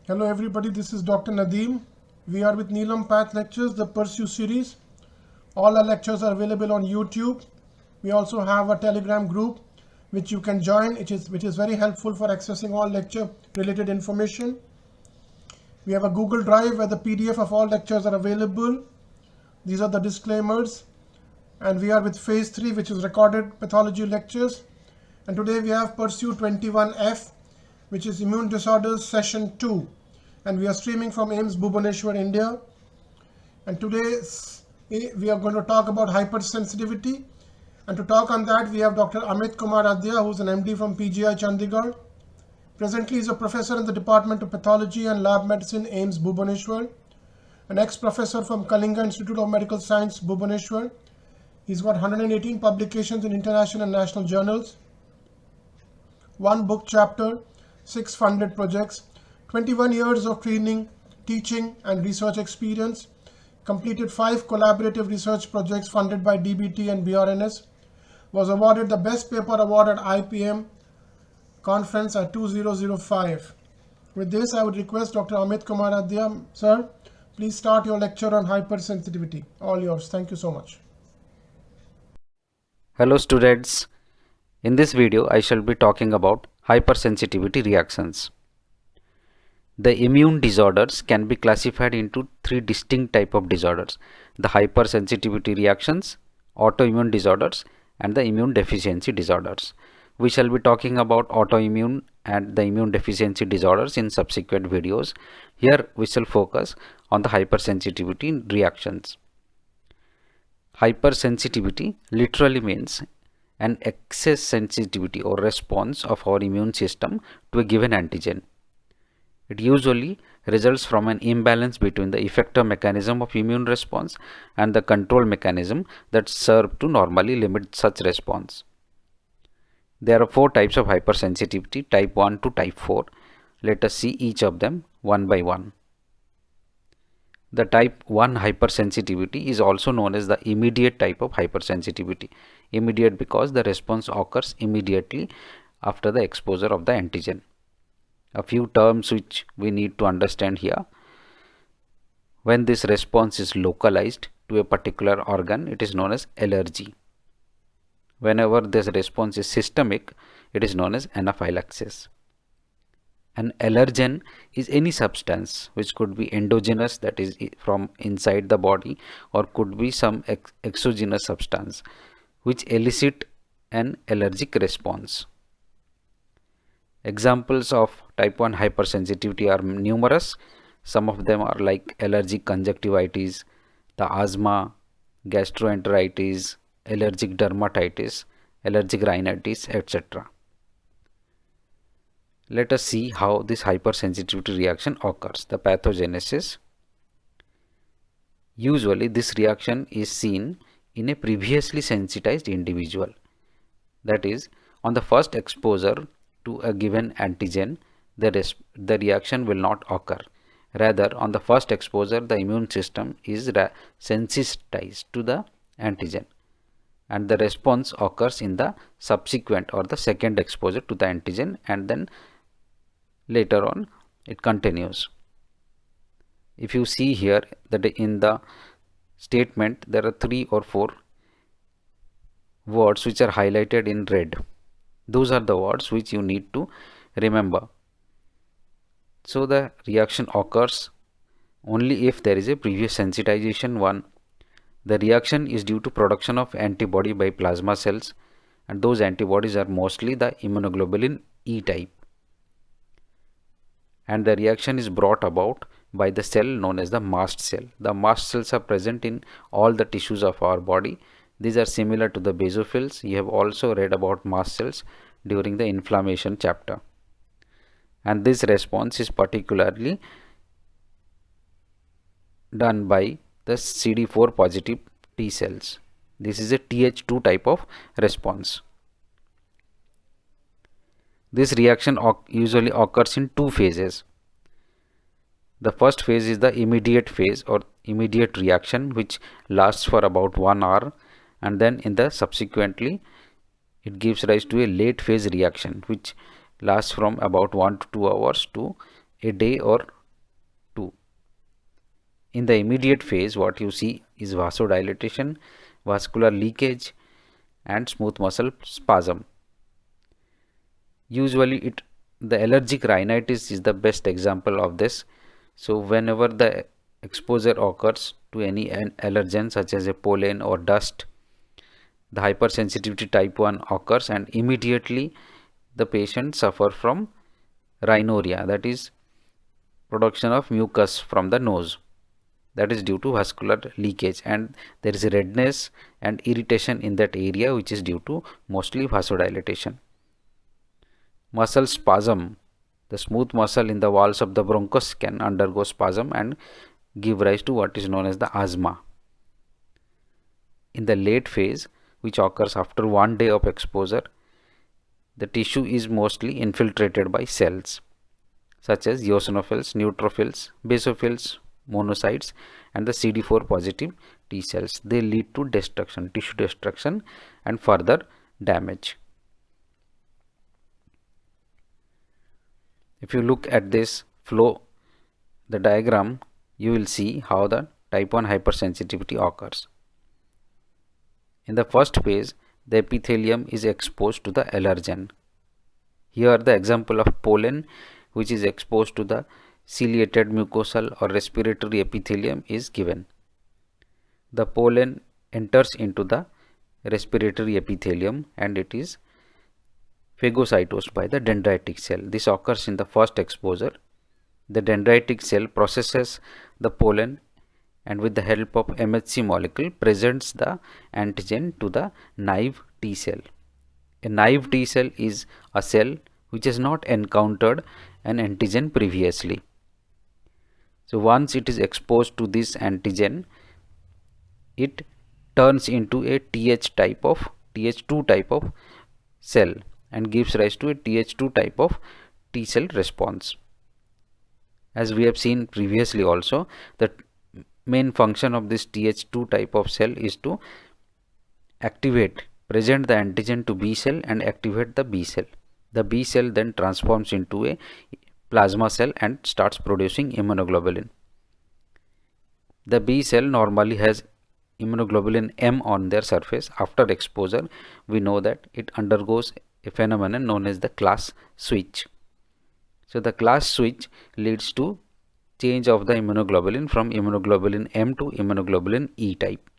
Hello everybody, this is Dr. Nadeem. We are with Neelam Path Lectures, the Pursue series. All our lectures are available on YouTube. We also have a Telegram group which you can join, which is very helpful for accessing all lecture related information. We have a Google Drive where the PDF of all lectures are available. These are the disclaimers. And we are with phase 3, which is recorded pathology lectures. And today we have Pursue 21F, which is Immune Disorders Session 2. And we are streaming from AIIMS, Bhubaneswar, India. And today we are going to talk about hypersensitivity. And to talk on that, we have Dr. Amit Kumar Adhya, who's an MD from PGIMER-Chandigarh. Presently, he's a professor in the Department of Pathology and Lab Medicine, AIIMS, Bhubaneswar. An ex-professor from Kalinga Institute of Medical Science, Bhubaneswar. He's got 118 publications in international and national journals. 1 book chapter, 6 funded projects, 21 years of training, teaching and research experience, completed 5 collaborative research projects funded by DBT and BRNS, was awarded the Best Paper Award at IPM conference at 2005. With this, I would request Dr. Amit Kumar Adhya, sir, please start your lecture on hypersensitivity. All yours. Thank you so much. Hello students. In this video, I shall be talking about hypersensitivity reactions. The immune disorders can be classified into 3 distinct types of disorders: the hypersensitivity reactions, autoimmune disorders, and the immune deficiency disorders. We shall be talking about autoimmune and the immune deficiency disorders in subsequent videos. Here we shall focus on the hypersensitivity reactions. Hypersensitivity literally means an excess sensitivity or response of our immune system to a given antigen. It usually results from an imbalance between the effector mechanism of immune response and the control mechanism that serve to normally limit such response. There are 4 types of hypersensitivity, type 1 to type 4. Let us see each of them one by one. The type 1 hypersensitivity is also known as the immediate type of hypersensitivity. Immediate because the response occurs immediately after the exposure of the antigen. A few terms which we need to understand here. When this response is localized to a particular organ, it is known as allergy. Whenever this response is systemic, it is known as anaphylaxis. An allergen is any substance which could be endogenous, that is from inside the body, or could be some exogenous substance which elicit an allergic response. Examples of type 1 hypersensitivity are numerous. Some of them are like allergic conjunctivitis, the asthma, gastroenteritis, allergic dermatitis, allergic rhinitis, etc. Let us see how this hypersensitivity reaction occurs. The pathogenesis. Usually this reaction is seen in a previously sensitized individual. That is, on the first exposure to a given antigen, the reaction will not occur. Rather, on the first exposure, the immune system is sensitized to the antigen, and the response occurs in the subsequent or the second exposure to the antigen, and then later on it continues. If you see here that in the statement there are 3 or 4 words which are highlighted in red. Those are the words which you need to remember. So the reaction occurs only if there is a previous sensitization. 1. The reaction is due to production of antibody by plasma cells, and those antibodies are mostly the immunoglobulin E type. And the reaction is brought about by the cell known as the mast cell. The mast cells are present in all the tissues of our body. These are similar to the basophils. You have also read about mast cells during the inflammation chapter. And this response is particularly done by the CD8 Positive T Cells. This is a Th2 type of response. This reaction usually occurs in 2 phases. The first phase is the immediate phase or immediate reaction, which lasts for about 1 hour, and then in the subsequently it gives rise to a late phase reaction which lasts from about 1 to 2 hours to a day or In the immediate phase, what you see is vasodilatation, vascular leakage, and smooth muscle spasm. Usually the allergic rhinitis is the best example of this. So whenever the exposure occurs to any allergen such as a pollen or dust, the hypersensitivity type 1 occurs and immediately the patient suffer from rhinorrhea, that is production of mucus from the nose, that is due to vascular leakage, and there is redness and irritation in that area which is due to mostly vasodilatation. Muscle spasm, the smooth muscle in the walls of the bronchus can undergo spasm and give rise to what is known as the asthma. In the late phase, which occurs after 1 day of exposure, the tissue is mostly infiltrated by cells such as eosinophils, neutrophils, basophils, monocytes, and the CD4 positive T cells. They lead to destruction, tissue destruction, and further damage. If you look at this flow, the diagram, you will see how the type 1 hypersensitivity occurs. In the first phase, the epithelium is exposed to the allergen. Here the example of pollen which is exposed to the ciliated mucosal or respiratory epithelium is given. The pollen enters into the respiratory epithelium and it is phagocytosed by the dendritic cell. This occurs in the first exposure. The dendritic cell processes the pollen and with the help of MHC molecule presents the antigen to the naive T cell. A naive T cell is a cell which has not encountered an antigen previously. So once it is exposed to this antigen, it turns into a TH2 type of cell and gives rise to a TH2 type of T cell response. As we have seen previously also, the main function of this TH2 type of cell is to present the antigen to B cell and activate the B cell. The B cell then transforms into a plasma cell and starts producing immunoglobulin. The B cell normally has immunoglobulin M on their surface. After exposure, we know that it undergoes a phenomenon known as the class switch. So the class switch leads to change of the immunoglobulin from immunoglobulin M to immunoglobulin E type.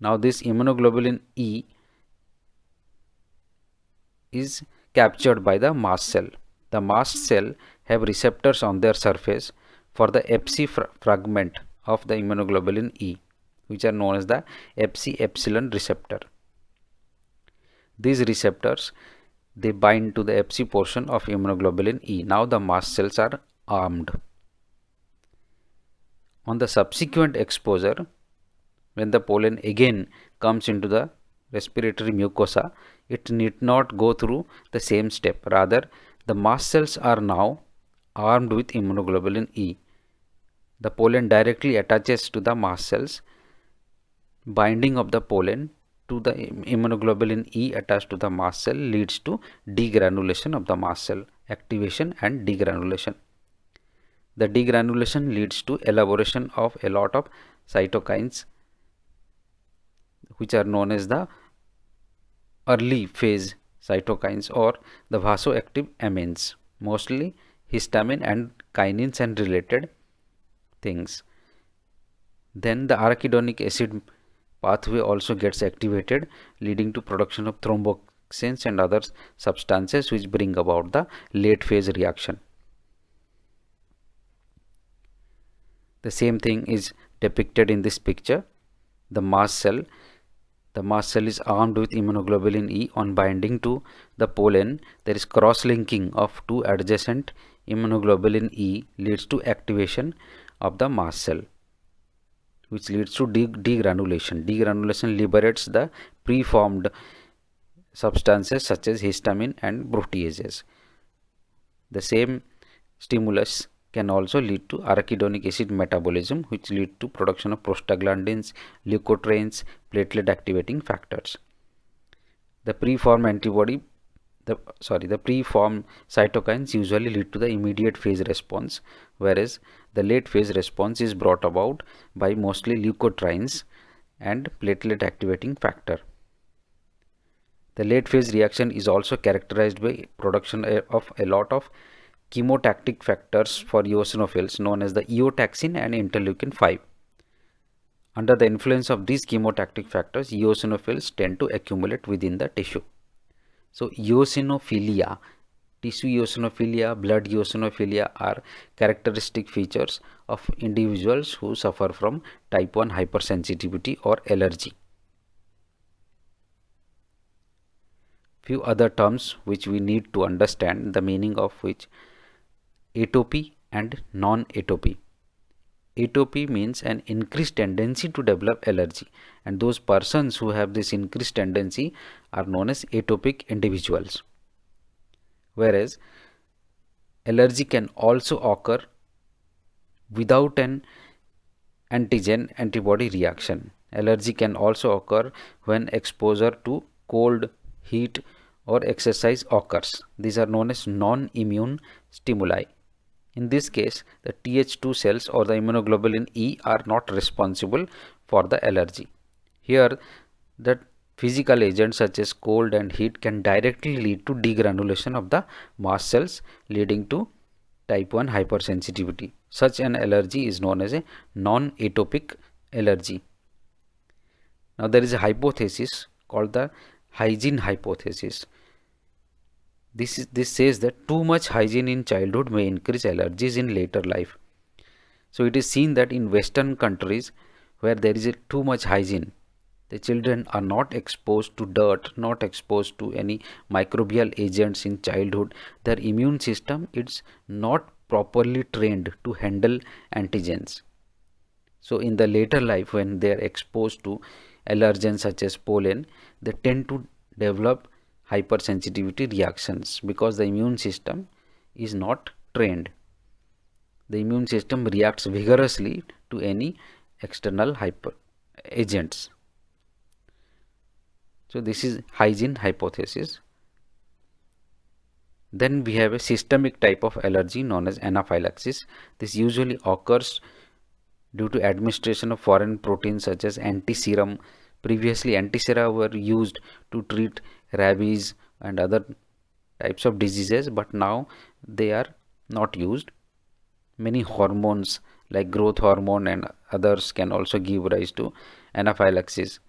Now this immunoglobulin E is captured by the mast cell. The mast cell have receptors on their surface for the Fc fragment of the immunoglobulin E, which are known as the Fc epsilon receptor. These receptors, they bind to the Fc portion of immunoglobulin E. Now the mast cells are armed. On the subsequent exposure, when the pollen again comes into the respiratory mucosa, it need not go through the same step. Rather, the mast cells are now armed with immunoglobulin E. The pollen directly attaches to the mast cells. Binding of the pollen to the immunoglobulin E attached to the mast cell leads to degranulation of the mast cell, activation and degranulation. The degranulation leads to elaboration of a lot of cytokines which are known as the early phase cytokines or the vasoactive amines, mostly histamine and kinins and related things. Then the arachidonic acid pathway also gets activated, leading to production of thromboxanes and other substances which bring about the late phase reaction. The same thing is depicted in this picture. The mast cell is armed with immunoglobulin E. On binding to the pollen, there is cross-linking of two adjacent immunoglobulin E leads to activation of the mast cell, which leads to degranulation. Degranulation liberates the preformed substances such as histamine and proteases. The same stimulus can also lead to arachidonic acid metabolism, which lead to production of prostaglandins, leukotrienes, platelet activating factors. The preformed antibody the preformed cytokines usually lead to the immediate phase response, whereas the late phase response is brought about by mostly leukotrienes and platelet activating factor. The late phase reaction is also characterized by production of a lot of chemotactic factors for eosinophils known as the eotaxin and interleukin 5. Under the influence of these chemotactic factors, eosinophils tend to accumulate within the tissue. So eosinophilia, tissue eosinophilia, blood eosinophilia are characteristic features of individuals who suffer from type 1 hypersensitivity or allergy. Few other terms which we need to understand the meaning of which: atopy and non-atopy. Atopy means an increased tendency to develop allergy, and those persons who have this increased tendency are known as atopic individuals. Whereas allergy can also occur without an antigen antibody reaction. Allergy can also occur when exposure to cold, heat or exercise occurs. These are known as non-immune stimuli. In this case, the Th2 cells or the immunoglobulin E are not responsible for the allergy. Here, the physical agents such as cold and heat can directly lead to degranulation of the mast cells, leading to type 1 hypersensitivity. Such an allergy is known as a non-atopic allergy. Now, there is a hypothesis called the hygiene hypothesis. This says that too much hygiene in childhood may increase allergies in later life. So it is seen that in Western countries where there is too much hygiene, the children are not exposed to dirt, not exposed to any microbial agents in childhood. Their immune system is not properly trained to handle antigens. So in the later life, when they are exposed to allergens such as pollen, they tend to develop hypersensitivity reactions because the immune system is not trained. The immune system reacts vigorously to any external agents. So this is hygiene hypothesis. Then we have a systemic type of allergy known as anaphylaxis. This usually occurs due to administration of foreign proteins such as anti-serum. Previously, anti-sera were used to treat rabies and other types of diseases, but now they are not used. Many hormones like growth hormone and others can also give rise to anaphylaxis,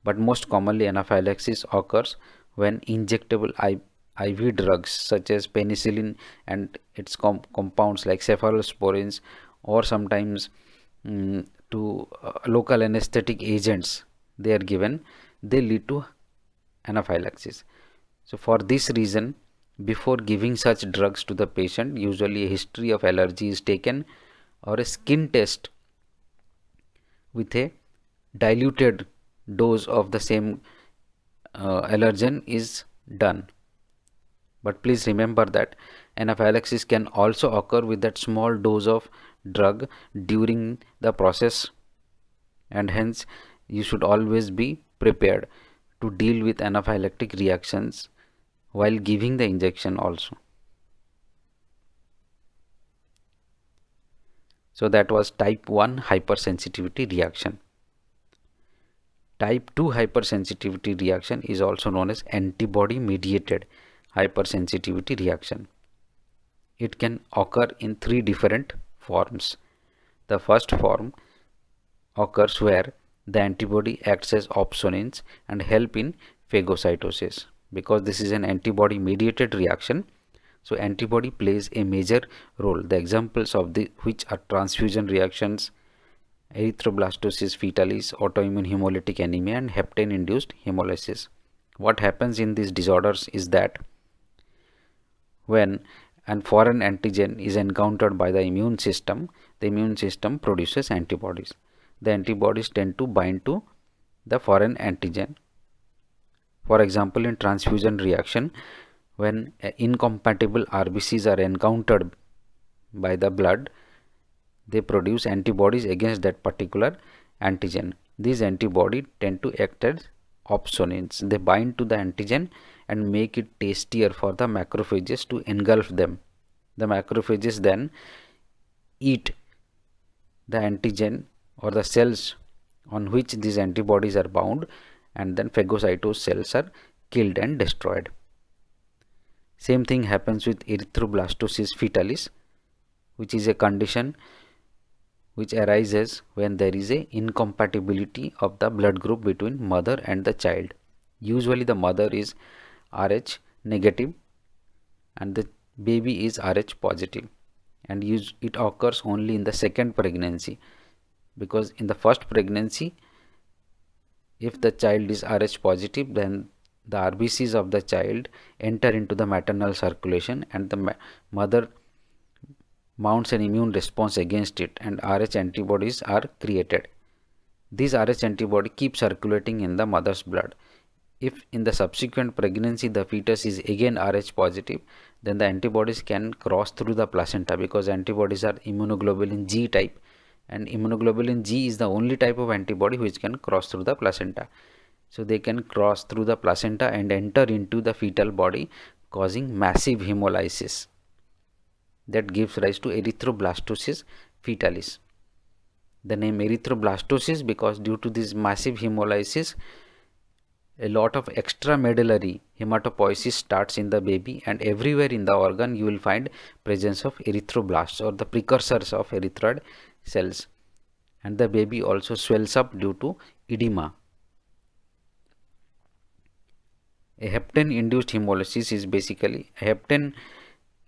but most commonly anaphylaxis occurs when injectable IV drugs such as penicillin and its compounds like cephalosporins, or sometimes to local anesthetic agents they are given, they lead to anaphylaxis. So for this reason, before giving such drugs to the patient, usually a history of allergy is taken or a skin test with a diluted dose of the same allergen is done. But please remember that anaphylaxis can also occur with that small dose of drug during the process, and hence you should always be prepared to deal with anaphylactic reactions while giving the injection also. So that was type 1 hypersensitivity reaction. Type 2 hypersensitivity reaction is also known as antibody mediated hypersensitivity reaction. It can occur in 3 different forms. The first form occurs where the antibody acts as opsonins and help in phagocytosis. Because this is an antibody mediated reaction, so antibody plays a major role. The examples of which are transfusion reactions, erythroblastosis fetalis, autoimmune hemolytic anemia, and heptane induced hemolysis. What happens in these disorders is that when a foreign antigen is encountered by the immune system produces antibodies. The antibodies tend to bind to the foreign antigen. For example, in transfusion reaction, when incompatible RBCs are encountered by the blood, they produce antibodies against that particular antigen. These antibodies tend to act as opsonins. They bind to the antigen and make it tastier for the macrophages to engulf them. The macrophages then eat the antigen or the cells on which these antibodies are bound, and then phagocytosed cells are killed and destroyed. Same thing happens with erythroblastosis fetalis, which is a condition which arises when there is a incompatibility of the blood group between mother and the child. Usually the mother is Rh negative and the baby is Rh positive, and it occurs only in the second pregnancy, because in the first pregnancy, if the child is Rh positive, then the RBCs of the child enter into the maternal circulation and the mother mounts an immune response against it, and Rh antibodies are created. These Rh antibody keep circulating in the mother's blood. If in the subsequent pregnancy the fetus is again Rh positive, then the antibodies can cross through the placenta, because antibodies are immunoglobulin G type, and immunoglobulin G is the only type of antibody which can cross through the placenta. So they can cross through the placenta and enter into the fetal body, causing massive hemolysis. That gives rise to erythroblastosis fetalis. The name erythroblastosis because due to this massive hemolysis, a lot of extramedullary hematopoiesis starts in the baby, and everywhere in the organ you will find presence of erythroblasts or the precursors of erythroid cells, and the baby also swells up due to edema. A heptin induced hemolysis is basically heptin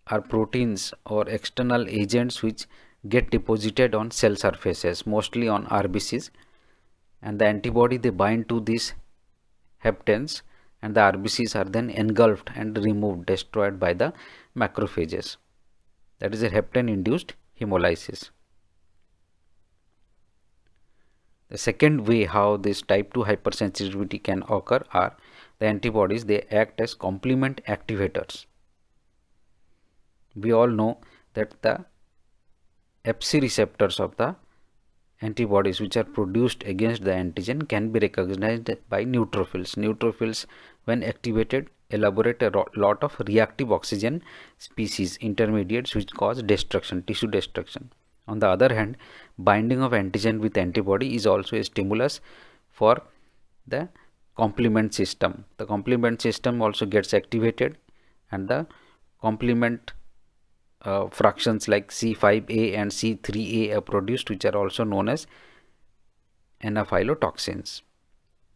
are proteins or external agents which get deposited on cell surfaces, mostly on RBCs, and the antibody they bind to these heptins, and the RBCs are then engulfed and removed, destroyed by the macrophages. That is a heptin induced hemolysis. The second way how this type 2 hypersensitivity can occur are the antibodies. They act as complement activators. We all know that the Fc receptors of the antibodies which are produced against the antigen can be recognized by neutrophils. Neutrophils, when activated, elaborate a lot of reactive oxygen species intermediates which cause destruction, tissue destruction. On the other hand, binding of antigen with antibody is also a stimulus for the complement system. The complement system also gets activated, and the complement fractions like C5a and C3a are produced, which are also known as anaphylotoxins.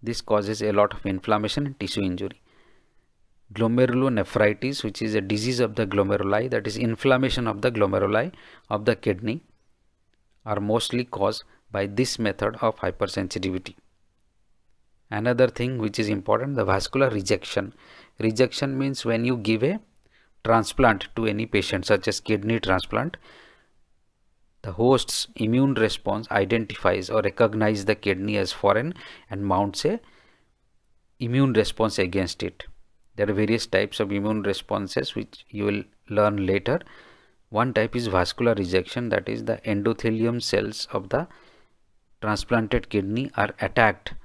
This causes a lot of inflammation and tissue injury. Glomerulonephritis, which is a disease of the glomeruli, that is inflammation of the glomeruli of the kidney, are mostly caused by this method of hypersensitivity. Another thing which is important, the vascular rejection. Rejection means when you give a transplant to any patient, such as kidney transplant, the host's immune response identifies or recognizes the kidney as foreign and mounts a immune response against it. There are various types of immune responses which you will learn later. One type is vascular rejection, that is the endothelium cells of the transplanted kidney are attacked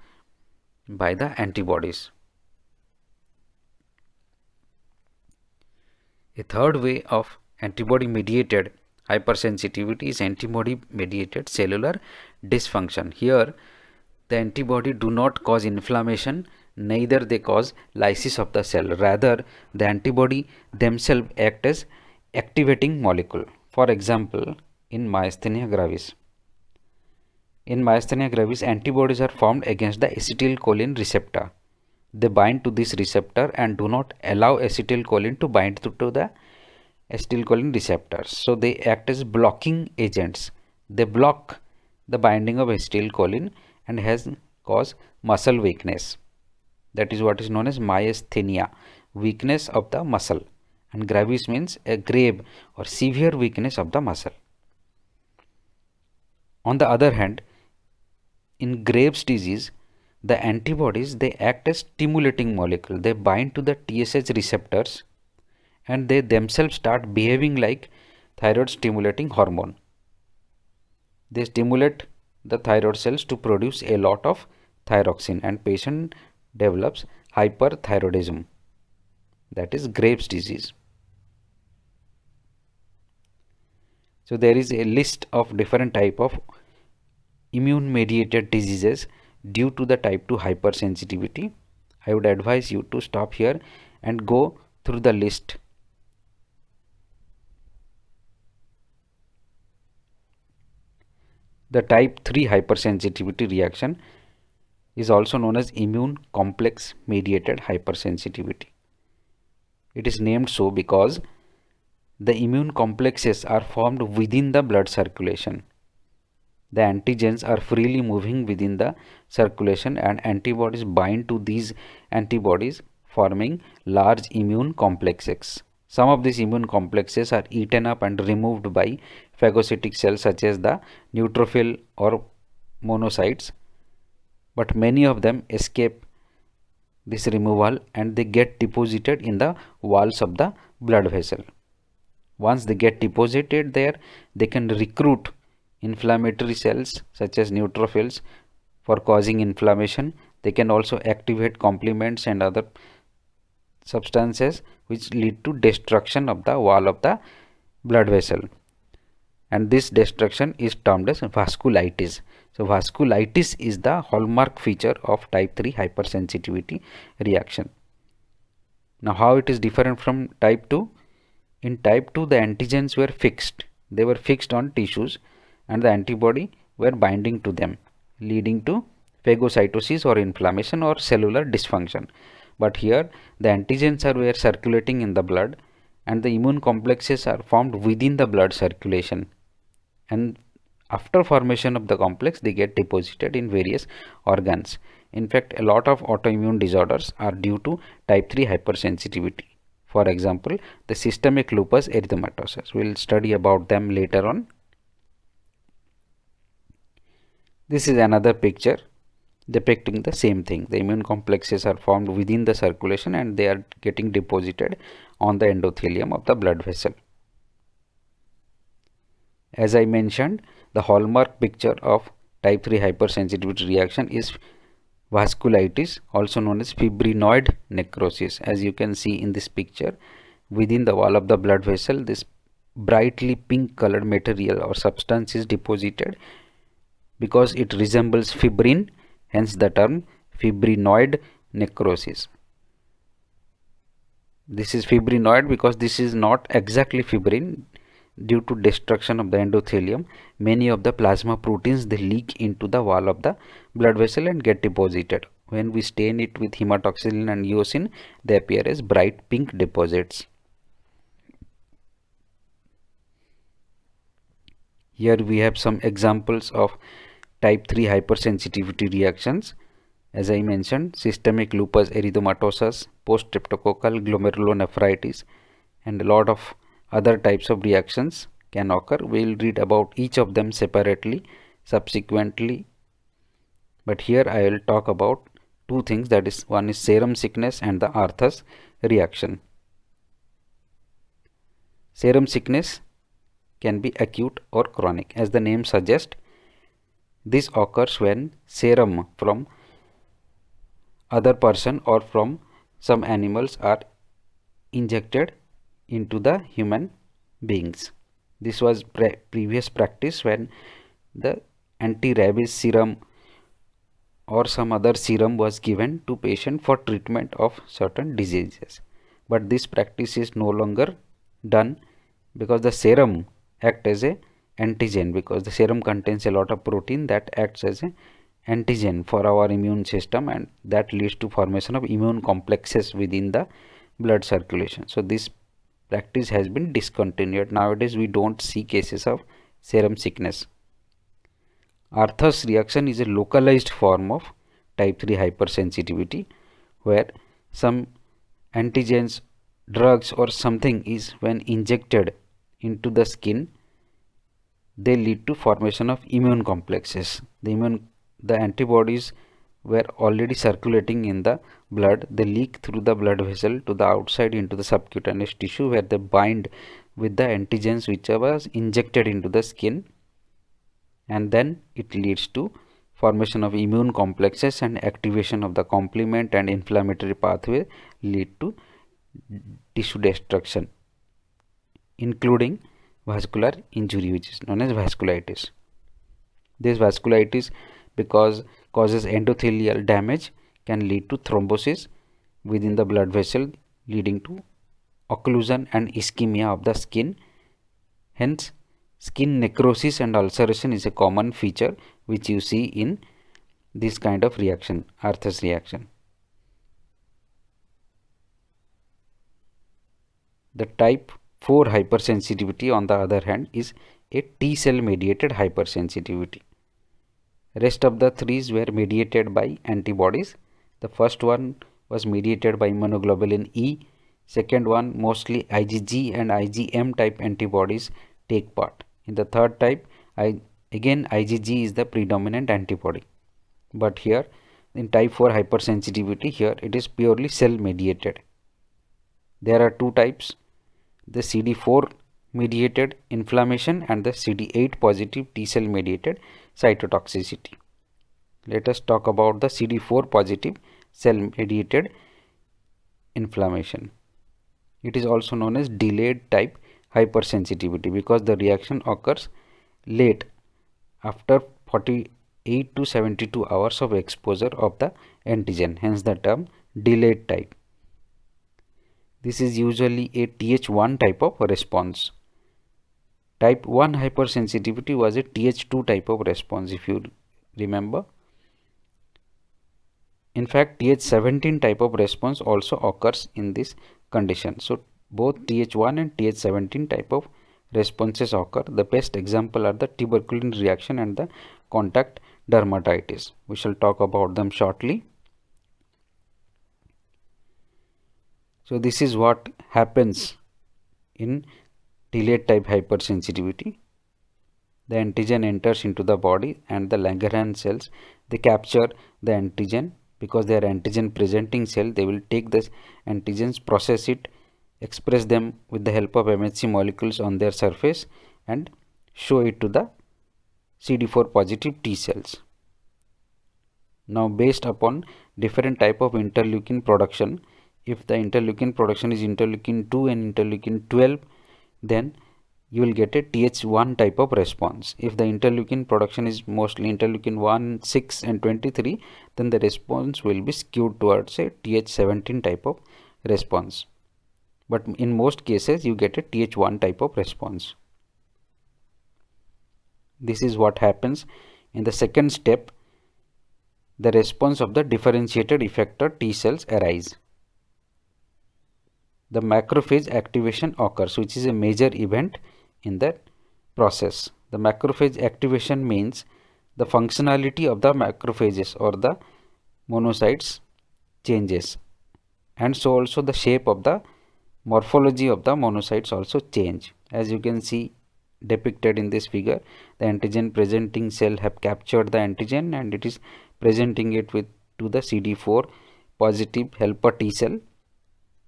by the antibodies. A third way of antibody mediated hypersensitivity is antibody mediated cellular dysfunction. Here the antibody do not cause inflammation, neither they cause lysis of the cell. Rather, the antibody themselves act as activating molecule. For example, in myasthenia gravis. In myasthenia gravis, antibodies are formed against the acetylcholine receptor. They bind to this receptor and do not allow acetylcholine to bind to the acetylcholine receptors. So they act as blocking agents. They block the binding of acetylcholine and has caused muscle weakness. That is what is known as myasthenia, weakness of the muscle, and gravis means a grave or severe weakness of the muscle. On the other hand, in Graves' disease, the antibodies, they act as stimulating molecule. They bind to the TSH receptors and they themselves start behaving like thyroid stimulating hormone. They stimulate the thyroid cells to produce a lot of thyroxine, and patient develops hyperthyroidism. that is Graves' disease. So there is a list of different type of immune mediated diseases due to the type 2 hypersensitivity. I would advise you to stop here and go through the list. The type 3 hypersensitivity reaction is also known as immune complex mediated hypersensitivity. It is named so because the immune complexes are formed within the blood circulation. The antigens are freely moving within the circulation and antibodies bind to these antibodies, forming large immune complexes. Some of these immune complexes are eaten up and removed by phagocytic cells such as the neutrophil or monocytes, but many of them escape this removal and they get deposited in the walls of the blood vessel. Once they get deposited there, they can recruit inflammatory cells such as neutrophils for causing inflammation. They can also activate complements and other substances which lead to destruction of the wall of the blood vessel, and this destruction is termed as vasculitis. So vasculitis is the hallmark feature of type 3 hypersensitivity reaction. Now how it is different from type 2? In type 2 the antigens were fixed. They were fixed on tissues and the antibody were binding to them, leading to phagocytosis or inflammation or cellular dysfunction. But here the antigens were circulating in the blood and the immune complexes are formed within the blood circulation, and after formation of the complex they get deposited in various organs. In fact, a lot of autoimmune disorders are due to type 3 hypersensitivity. For example, the systemic lupus erythematosus. We will study about them later on. This is another picture depicting the same thing. The immune complexes are formed within the circulation and they are getting deposited on the endothelium of the blood vessel. As I mentioned, the hallmark picture of type 3 hypersensitivity reaction is vasculitis, also known as fibrinoid necrosis. As you can see in this picture, within the wall of the blood vessel, this brightly pink colored material or substance is deposited because it resembles fibrin, hence the term fibrinoid necrosis. This is fibrinoid because this is not exactly fibrin. Due to destruction of the endothelium, many of the plasma proteins they leak into the wall of the blood vessel and get deposited. When we stain it with hematoxylin and eosin, they appear as bright pink deposits. Here we have some examples of type 3 hypersensitivity reactions. As I mentioned, systemic lupus erythematosus, post-streptococcal glomerulonephritis, and a lot of other types of reactions can occur. We will read about each of them separately subsequently, but here I will talk about two things, that is, one is serum sickness and the Arthus reaction. Serum sickness can be acute or chronic. As the name suggests, this occurs when serum from other person or from some animals are injected into the human beings. This was previous practice when the anti-rabies serum or some other serum was given to patient for treatment of certain diseases. But this practice is no longer done because the serum acts as a antigen, because the serum contains a lot of protein that acts as a antigen for our immune system, and that leads to formation of immune complexes within the blood circulation. So this practice has been discontinued. Nowadays we don't see cases of serum sickness. Arthus reaction is a localized form of type 3 hypersensitivity where some antigens, drugs or something is when injected into the skin, they lead to formation of immune complexes. The antibodies were already circulating in the blood, they leak through the blood vessel to the outside into the subcutaneous tissue where they bind with the antigens which was injected into the skin, and then it leads to formation of immune complexes and activation of the complement and inflammatory pathway lead to tissue destruction, including vascular injury, which is known as vasculitis. This vasculitis, because causes endothelial damage, can lead to thrombosis within the blood vessel, leading to occlusion and ischemia of the skin. Hence, skin necrosis and ulceration is a common feature which you see in this kind of reaction, Arthur's reaction. The type 4 hypersensitivity, on the other hand, is a T cell mediated hypersensitivity. Rest of the threes were mediated by antibodies. The first one was mediated by immunoglobulin E. Second one, mostly IgG and IgM type antibodies take part. In the third type, again IgG is the predominant antibody. But here in type 4 hypersensitivity, here it is purely cell mediated. There are two types, the CD4 mediated inflammation and the CD8 positive T cell mediated cytotoxicity. Let us talk about the CD4 positive cell mediated inflammation. It is also known as delayed type hypersensitivity because the reaction occurs late, after 48 to 72 hours of exposure of the antigen, hence the term delayed type. This is usually a Th1 type of response. Type 1 hypersensitivity was a Th2 type of response, if you remember. In fact, Th17 type of response also occurs in this condition. So both Th1 and Th17 type of responses occur. The best example are the tuberculin reaction and the contact dermatitis. We shall talk about them shortly. So this is what happens in delayed type hypersensitivity. The antigen enters into the body and the Langerhans cells, they capture the antigen. Because they are antigen presenting cell, they will take this antigens, process it, express them with the help of MHC molecules on their surface and show it to the CD4 positive T cells. Now based upon different type of interleukin production, if the interleukin production is interleukin 2 and interleukin 12, then you will get a Th1 type of response. If the interleukin production is mostly interleukin 1, 6 and 23, then the response will be skewed towards a Th17 type of response. But in most cases you get a Th1 type of response. This is what happens in the second step. The response of the differentiated effector T cells arise. The macrophage activation occurs, which is a major event in that process. The macrophage activation means the functionality of the macrophages or the monocytes changes, and so also the shape of the morphology of the monocytes also change. As you can see depicted in this figure, the antigen presenting cell have captured the antigen and it is presenting it to the CD4 positive helper T cell.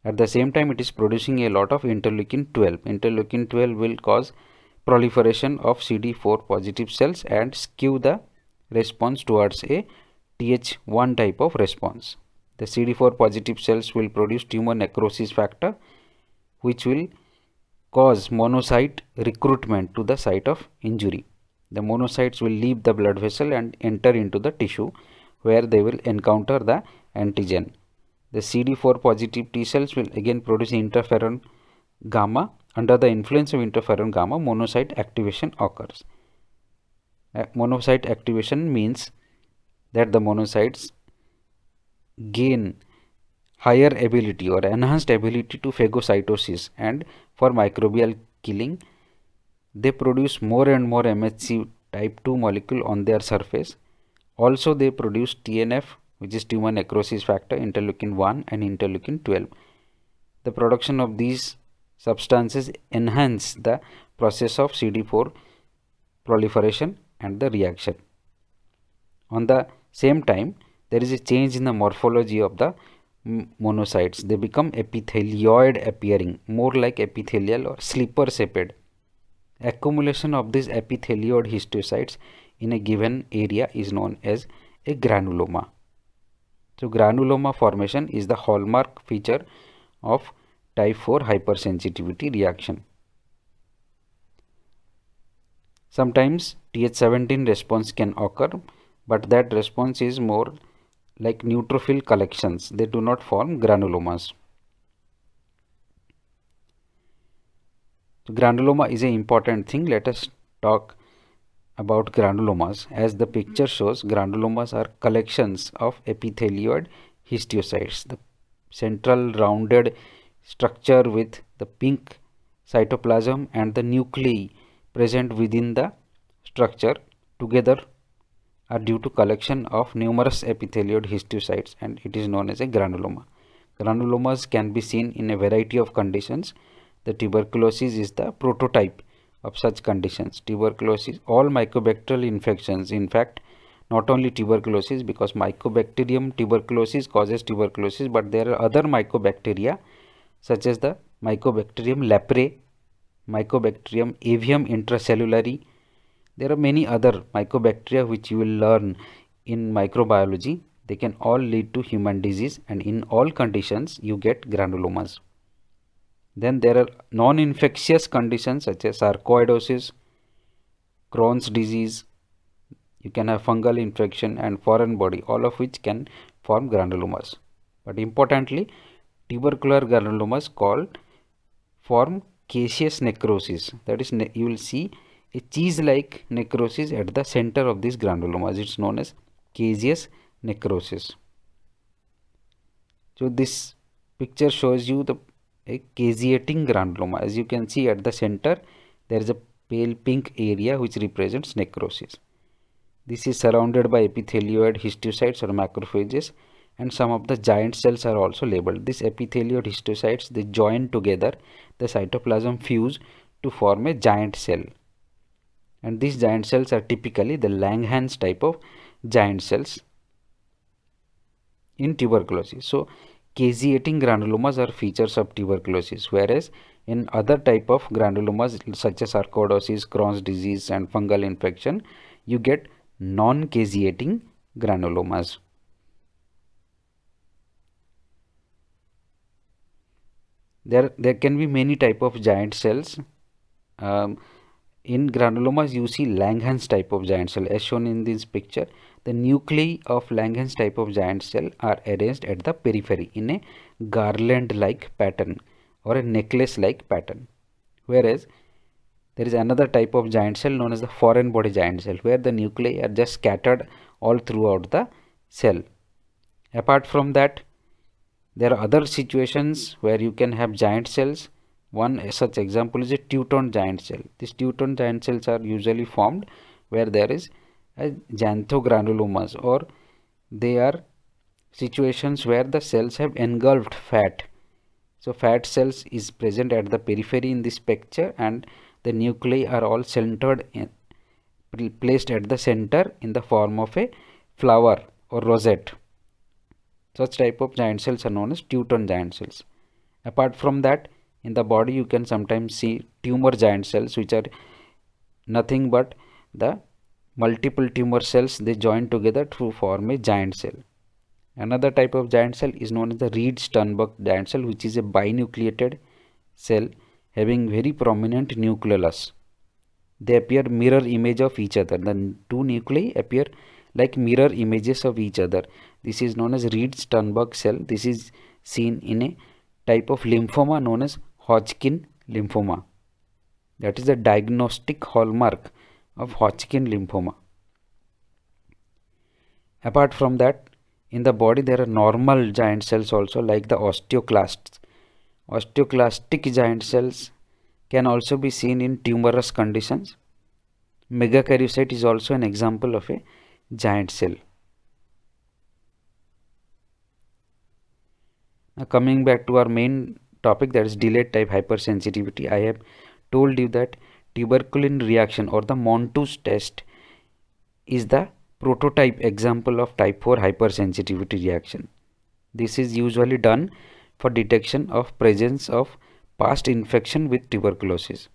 At the same time, it is producing a lot of interleukin 12. Interleukin 12 will cause proliferation of CD4 positive cells and skew the response towards a Th1 type of response. The CD4 positive cells will produce tumor necrosis factor, which will cause monocyte recruitment to the site of injury. The monocytes will leave the blood vessel and enter into the tissue where they will encounter the antigen. The CD4 positive T cells will again produce interferon gamma. Under the influence of interferon gamma, monocyte activation occurs. Monocyte activation means that the monocytes gain higher ability or enhanced ability to phagocytosis, and for microbial killing they produce more and more MHC type 2 molecule on their surface. Also they produce TNF, which is tumor necrosis factor, interleukin 1 and interleukin 12. The production of these substances enhance the process of CD4 proliferation and the reaction. On the same time, there is a change in the morphology of the monocytes. They become epithelioid appearing, more like epithelial or slipper shaped. Accumulation of these epithelioid histiocytes in a given area is known as a granuloma. So granuloma formation is the hallmark feature of type 4 hypersensitivity reaction. Sometimes Th17 response can occur, but that response is more like neutrophil collections. They do not form granulomas. So granuloma is an important thing. Let us talk about granulomas. As the picture shows, granulomas are collections of epithelioid histiocytes. The central rounded structure with the pink cytoplasm and the nuclei present within the structure together are due to collection of numerous epithelioid histiocytes, and it is known as a granuloma. Granulomas can be seen in a variety of conditions. The tuberculosis is the prototype of such conditions. Tuberculosis, all mycobacterial infections, in fact not only tuberculosis, because Mycobacterium tuberculosis causes tuberculosis, but there are other mycobacteria such as the Mycobacterium leprae, Mycobacterium avium intracellulare. There are many other mycobacteria which you will learn in microbiology. They can all lead to human disease, and in all conditions you get granulomas. Then there are non-infectious conditions such as sarcoidosis, Crohn's disease. You can have fungal infection and foreign body, all of which can form granulomas. But importantly, tubercular granulomas form caseous necrosis. That is, you will see a cheese-like necrosis at the center of these granulomas. It's known as caseous necrosis. So this picture shows you a caseating granuloma. As you can see at the center, there is a pale pink area which represents necrosis. This is surrounded by epithelioid histiocytes or macrophages, and some of the giant cells are also labeled. These epithelioid histiocytes, they join together, the cytoplasm fuse to form a giant cell. And these giant cells are typically the Langhans type of giant cells in tuberculosis. So caseating granulomas are features of tuberculosis, whereas in other type of granulomas such as sarcoidosis, Crohn's disease and fungal infection, you get non-caseating granulomas. There can be many type of giant cells. In granulomas you see Langhans type of giant cell. As shown in this picture, the nuclei of Langhans type of giant cell are arranged at the periphery in a garland like pattern or a necklace like pattern, whereas there is another type of giant cell known as the foreign body giant cell, where the nuclei are just scattered all throughout the cell. Apart from that, there are other situations where you can have giant cells. One such example is a Teuton giant cell. These Teuton giant cells are usually formed where there is a xanthogranulomas, or they are situations where the cells have engulfed fat. So fat cells is present at the periphery in this picture, and the nuclei are all centered placed at the center in the form of a flower or rosette. Such type of giant cells are known as Teuton giant cells. Apart from that, in the body you can sometimes see tumor giant cells, which are nothing but the multiple tumor cells. They join together to form a giant cell. Another type of giant cell is known as the Reed-Sternberg giant cell, which is a binucleated cell having very prominent nucleolus. They appear mirror image of each other. The two nuclei appear like mirror images of each other. This is known as Reed-Sternberg cell. This is seen in a type of lymphoma known as Hodgkin lymphoma. That is the diagnostic hallmark of Hodgkin lymphoma. Apart from that, in the body there are normal giant cells also, like the osteoclasts. Osteoclastic giant cells can also be seen in tumorous conditions. Megakaryocyte is also an example of a giant cell. Now coming back to our main topic, that is delayed type hypersensitivity. I have told you that tuberculin reaction or the Montus test is the prototype example of type 4 hypersensitivity reaction. This is usually done for detection of presence of past infection with tuberculosis.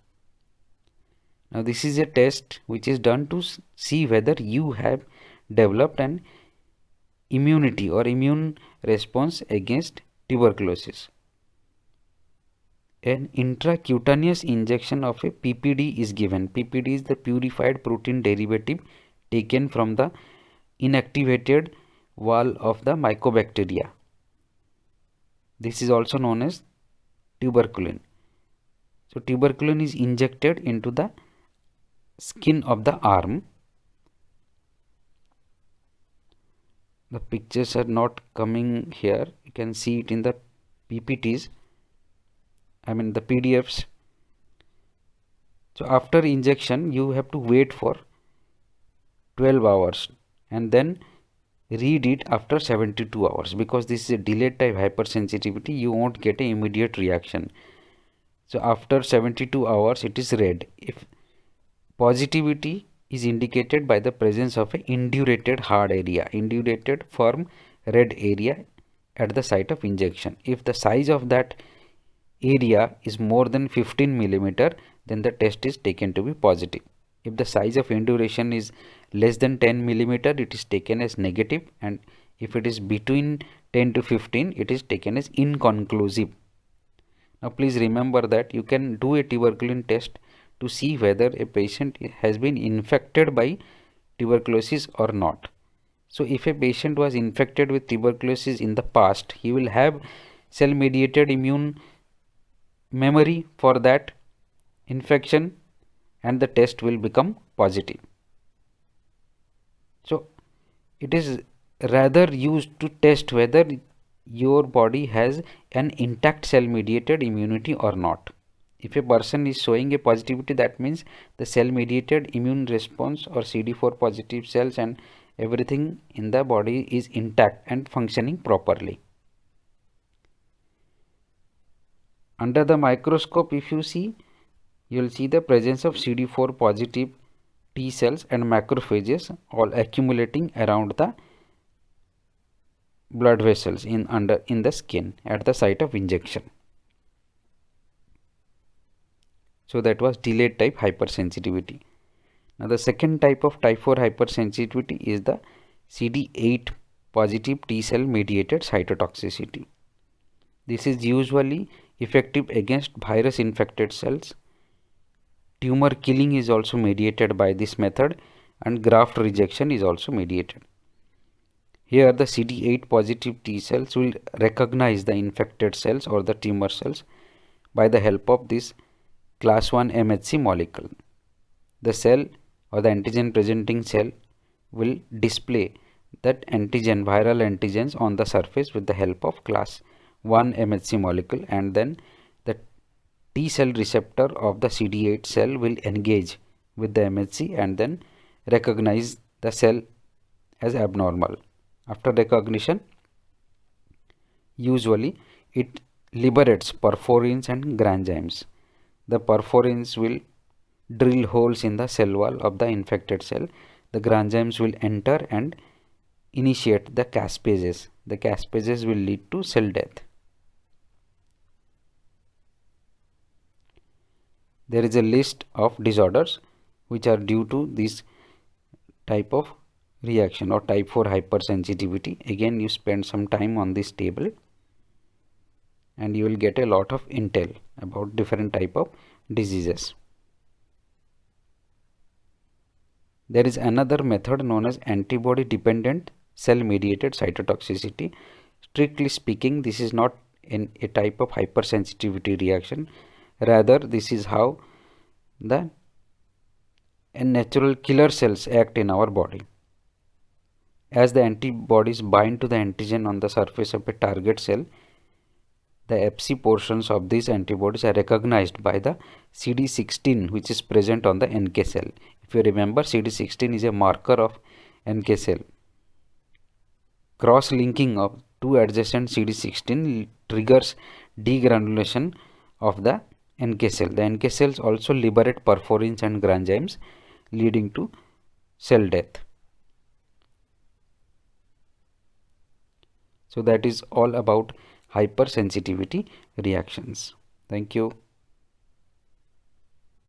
Now this is a test which is done to see whether you have developed an immunity or immune response against tuberculosis. an intracutaneous injection of a PPD is given. PPD is the purified protein derivative taken from the inactivated wall of the mycobacteria. This is also known as tuberculin. So tuberculin is injected into the skin of the arm. The pictures are not coming here. You can see it in the PPTs, the PDFs. So after injection you have to wait for 12 hours and then read it after 72 hours, because this is a delayed type hypersensitivity. You won't get an immediate reaction. So after 72 hours it is read. If positivity is indicated by the presence of an indurated hard area, indurated firm red area at the site of injection. If the size of that area is more than 15 millimeter, then the test is taken to be positive. If the size of induration is less than 10 millimeter, it is taken as negative, and if it is between 10 to 15, it is taken as inconclusive. Now please remember that you can do a tuberculin test to see whether a patient has been infected by tuberculosis or not. So if a patient was infected with tuberculosis in the past, he will have cell mediated immune memory for that infection and the test will become positive. So it is rather used to test whether your body has an intact cell mediated immunity or not. If a person is showing a positivity, that means the cell mediated immune response or CD4 positive cells and everything in the body is intact and functioning properly. Under the microscope, if you see, you will see the presence of CD4 positive T cells and macrophages all accumulating around the blood vessels in the skin at the site of injection. So that was delayed type hypersensitivity. Now the second type of type 4 hypersensitivity is the CD8 positive T cell mediated cytotoxicity. This is usually effective against virus infected cells. Tumor killing is also mediated by this method, and graft rejection is also mediated. Here the CD8 positive T cells will recognize the infected cells or the tumor cells by the help of this class 1 MHC molecule. The cell or the antigen presenting cell will display that antigen, viral antigens on the surface with the help of class 1 MHC molecule, and then the T cell receptor of the CD8 cell will engage with the MHC and then recognize the cell as abnormal. After recognition, usually it liberates perforins and granzymes. The perforins will drill holes in the cell wall of the infected cell. The granzymes will enter and initiate the caspases. The caspases will lead to cell death. There is a list of disorders which are due to this type of reaction or type 4 hypersensitivity. Again, you spend some time on this table and you will get a lot of intel about different type of diseases. There is another method known as antibody dependent cell mediated cytotoxicity. Strictly speaking, this is not a type of hypersensitivity reaction. Rather, this is how the natural killer cells act in our body. As the antibodies bind to the antigen on the surface of a target cell, the Fc portions of these antibodies are recognized by the CD16 which is present on the NK cell. If you remember, CD16 is a marker of NK cell. Cross-linking of two adjacent CD16 triggers degranulation of the NK cell. The NK cells also liberate perforins and granzymes, leading to cell death. So that is all about hypersensitivity reactions. Thank you.